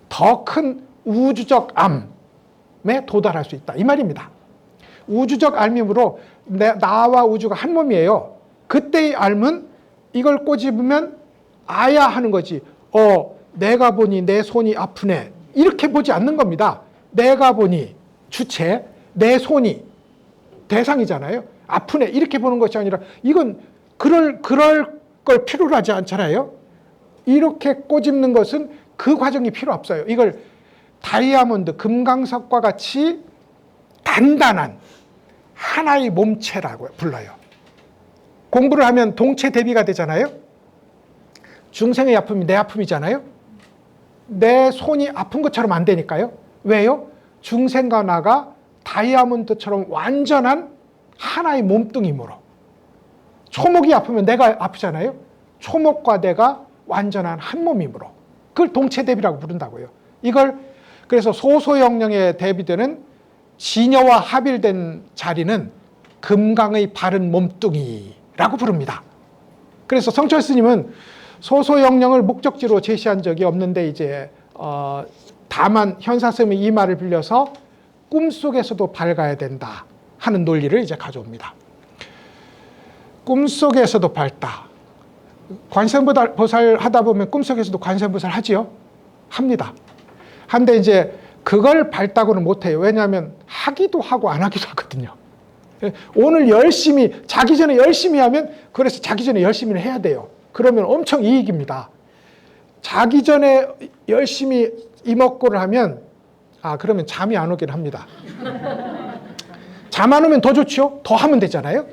더 큰 우주적 암에 도달할 수 있다. 이 말입니다. 우주적 알밈으로 나와 우주가 한 몸이에요. 그때의 알은 이걸 꼬집으면 아야 하는 거지. 내가 보니 내 손이 아프네. 이렇게 보지 않는 겁니다. 내가 보니 주체, 내 손이 대상이잖아요. 아프네. 이렇게 보는 것이 아니라 이건 그럴 걸 필요로 하지 않잖아요. 이렇게 꼬집는 것은 그 과정이 필요 없어요. 이걸 다이아몬드, 금강석과 같이 단단한 하나의 몸체라고 불러요. 공부를 하면 동체 대비가 되잖아요. 중생의 아픔이 내 아픔이잖아요. 내 손이 아픈 것처럼 안 되니까요. 왜요? 중생과 나가 다이아몬드처럼 완전한 하나의 몸뚱이므로. 초목이 아프면 내가 아프잖아요. 초목과 내가 완전한 한 몸이므로. 그걸 동체 대비라고 부른다고요. 이걸 그래서 소소영령에 대비되는 진여와 합일된 자리는 금강의 바른 몸뚱이라고 부릅니다. 그래서 성철 스님은 소소영령을 목적지로 제시한 적이 없는데 이제 다만 현사스님의 이 말을 빌려서 꿈속에서도 밝아야 된다 하는 논리를 이제 가져옵니다. 꿈속에서도 밝다. 관세음보살 하다 보면 꿈속에서도 관세음보살 하지요? 합니다. 한데 이제 그걸 밝다고는 못해요. 왜냐하면 하기도 하고 안 하기도 하거든요. 오늘 열심히 자기 전에 열심히 하면 그래서 자기 전에 열심히 해야 돼요. 그러면 엄청 이익입니다. 자기 전에 열심히 이목구를 하면 그러면 잠이 안 오긴 합니다. 잠 안 오면 더 좋죠? 더 하면 되잖아요.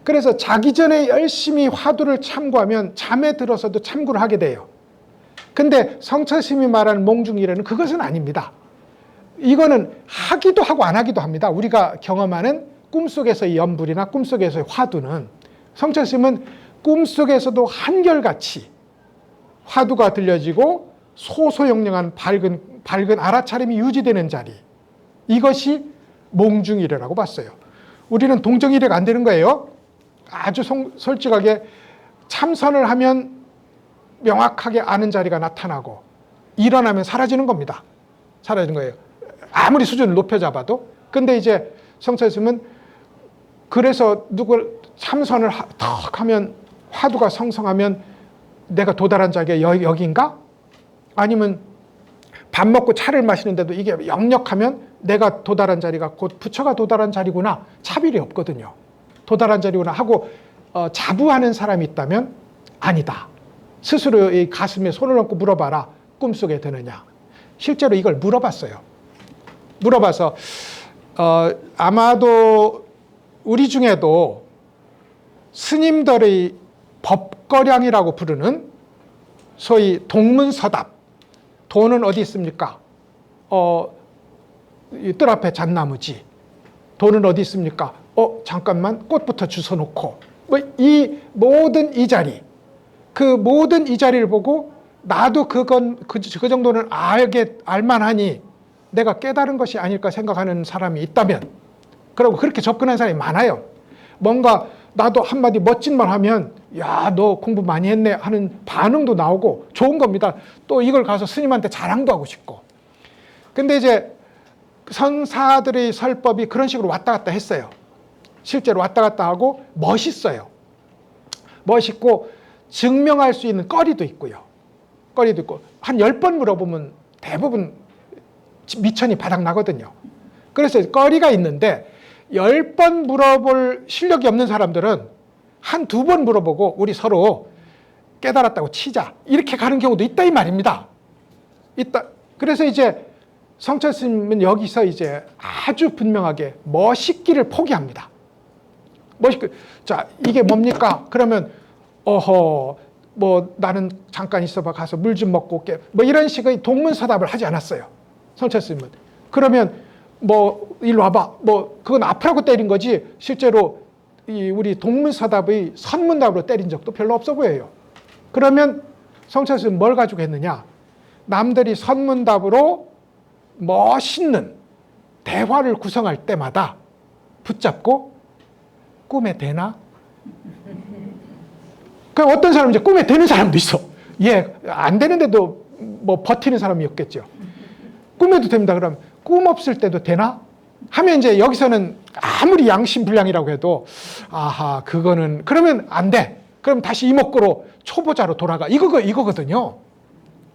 그래서 자기 전에 열심히 화두를 참고하면 잠에 들어서도 참고를 하게 돼요. 근데 성철스님이 말하는 몽중이래는 그것은 아닙니다. 이거는 하기도 하고 안 하기도 합니다. 우리가 경험하는 꿈속에서의 연불이나 꿈속에서의 화두는 성철스님은 꿈속에서도 한결같이 화두가 들려지고 소소영령한 밝은 알아차림이 유지되는 자리, 이것이 몽중이래라고 봤어요. 우리는 동정이래가 안 되는 거예요. 아주 솔직하게 참선을 하면 명확하게 아는 자리가 나타나고 일어나면 사라지는 겁니다. 사라지는 거예요. 아무리 수준을 높여 잡아도. 근데 이제 성철스님은 그래서 누굴 참선을 턱 하면 화두가 성성하면 내가 도달한 자리가 여기인가? 아니면 밥 먹고 차를 마시는데도 이게 역력하면 내가 도달한 자리가 곧 부처가 도달한 자리구나. 차별이 없거든요. 도달한 자리구나 하고 자부하는 사람이 있다면 아니다. 스스로 이 가슴에 손을 얹고 물어봐라. 꿈속에 드느냐. 실제로 이걸 물어봤어요. 물어봐서 아마도 우리 중에도 스님들의 법거량이라고 부르는 소위 동문서답. 돈은 어디 있습니까? 이 뜰 앞에 잣나무지. 돈은 어디 있습니까? 잠깐만 꽃부터 주워놓고. 이 모든 이 자리, 그 모든 이 자리를 보고 나도 그 정도는 알만하니 내가 깨달은 것이 아닐까 생각하는 사람이 있다면, 그리고 그렇게 접근한 사람이 많아요. 뭔가 나도 한마디 멋진 말 하면 야, 너 공부 많이 했네 하는 반응도 나오고 좋은 겁니다. 또 이걸 가서 스님한테 자랑도 하고 싶고. 근데 이제 선사들의 설법이 그런 식으로 왔다 갔다 했어요. 실제로 왔다 갔다 하고 멋있어요. 멋있고 증명할 수 있는 거리도 있고요. 거리도 있고 한 10번 물어보면 대부분 미천이 바닥 나거든요. 그래서 거리가 있는데 10번 물어볼 실력이 없는 사람들은 한 2번 물어보고 우리 서로 깨달았다고 치자. 이렇게 가는 경우도 있다 이 말입니다. 있다. 그래서 이제 성철스님은 여기서 이제 아주 분명하게 멋있기를 포기합니다. 멋있기. 자, 이게 뭡니까? 그러면 나는 잠깐 있어봐 가서 물 좀 먹고 올게. 이런 식의 동문서답을 하지 않았어요. 성철스님은. 그러면 일로 와봐. 그건 아프라고 때린 거지 실제로 우리 동문서답의 선문답으로 때린 적도 별로 없어 보여요. 그러면 성철스님은 뭘 가지고 했느냐? 남들이 선문답으로 멋있는 대화를 구성할 때마다 붙잡고 꿈에 대나? 그럼 어떤 사람은 이제 꿈에 되는 사람도 있어. 예, 안 되는데도 뭐 버티는 사람이 없겠죠. 꿈에도 됩니다. 그럼 꿈 없을 때도 되나? 하면 이제 여기서는 아무리 양심불량이라고 해도 아하 그거는 그러면 안 돼. 그럼 다시 이목구로 초보자로 돌아가. 이거거든요.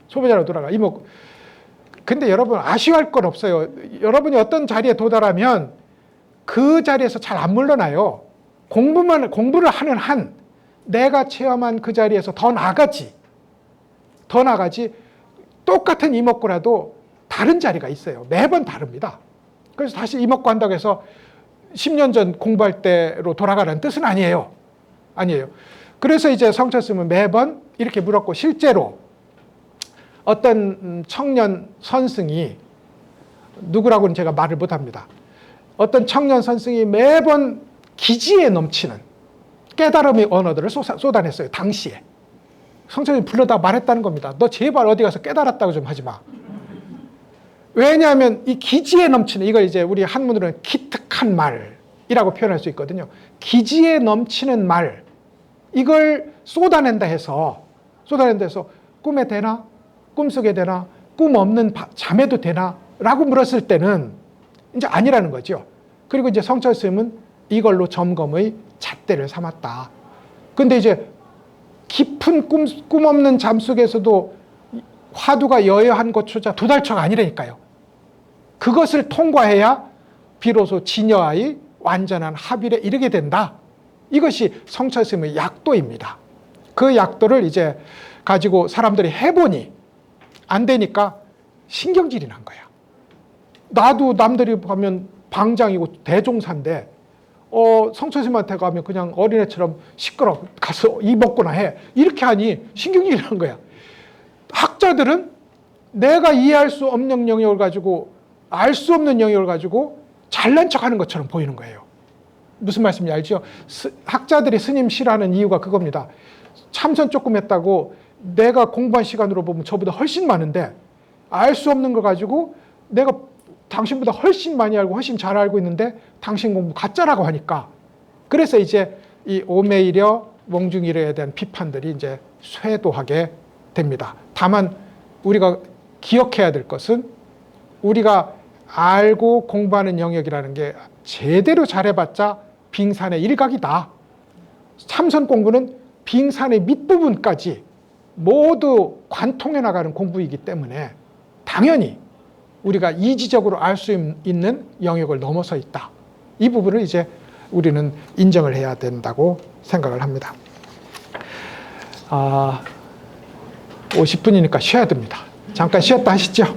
초보자로 돌아가. 이목구. 근데 여러분 아쉬워할 건 없어요. 여러분이 어떤 자리에 도달하면 그 자리에서 잘 안 물러나요. 공부를 하는 한 내가 체험한 그 자리에서 더 나가지. 똑같은 이목구라도 다른 자리가 있어요. 매번 다릅니다. 그래서 다시 이목구 한다고 해서 10년 전 공부할 때로 돌아가라는 뜻은 아니에요. 그래서 이제 성철스님은 매번 이렇게 물었고, 실제로 어떤 청년 선승이, 누구라고는 제가 말을 못합니다. 어떤 청년 선승이 매번 기지에 넘치는 깨달음의 언어들을 쏟아냈어요. 당시에. 성철이 불러다 말했다는 겁니다. 너 제발 어디 가서 깨달았다고 좀 하지 마. 왜냐하면 이 기지에 넘치는, 이걸 이제 우리 한문으로는 기특한 말이라고 표현할 수 있거든요. 기지에 넘치는 말, 이걸 쏟아낸다 해서 꿈에 되나? 꿈속에 되나? 꿈 없는 잠에도 되나? 라고 물었을 때는 이제 아니라는 거죠. 그리고 이제 성철스님은 이걸로 점검의 잣대를 삼았다. 근데 이제 깊은 꿈 없는 잠 속에서도 화두가 여여한 것조차 도달처가 아니라니까요. 그것을 통과해야 비로소 진여의 완전한 합일에 이르게 된다. 이것이 성철스님의 약도입니다. 그 약도를 이제 가지고 사람들이 해보니 안 되니까 신경질이 난 거야. 나도 남들이 보면 방장이고 대종사인데 성철스님한테 가면 그냥 어린애처럼 시끄러 가서 이 먹거나 해. 이렇게 하니 신경질이 난 거야. 학자들은 내가 이해할 수 없는 영역을 가지고, 알 수 없는 영역을 가지고 잘난 척하는 것처럼 보이는 거예요. 무슨 말씀인지 알죠? 학자들이 스님 싫어하는 이유가 그겁니다. 참선 조금 했다고 내가 공부한 시간으로 보면 저보다 훨씬 많은데 알 수 없는 걸 가지고 내가 당신보다 훨씬 많이 알고 훨씬 잘 알고 있는데 당신 공부 가짜라고 하니까, 그래서 이제 이 오매이려 몽중이려에 대한 비판들이 이제 쇄도하게 됩니다. 다만 우리가 기억해야 될 것은, 우리가 알고 공부하는 영역이라는 게 제대로 잘해봤자 빙산의 일각이다. 참선 공부는 빙산의 밑부분까지 모두 관통해 나가는 공부이기 때문에 당연히 우리가 이지적으로 알 수 있는 영역을 넘어서 있다. 이 부분을 이제 우리는 인정을 해야 된다고 생각을 합니다. 50분이니까 쉬어야 됩니다. 잠깐 쉬었다 하시죠.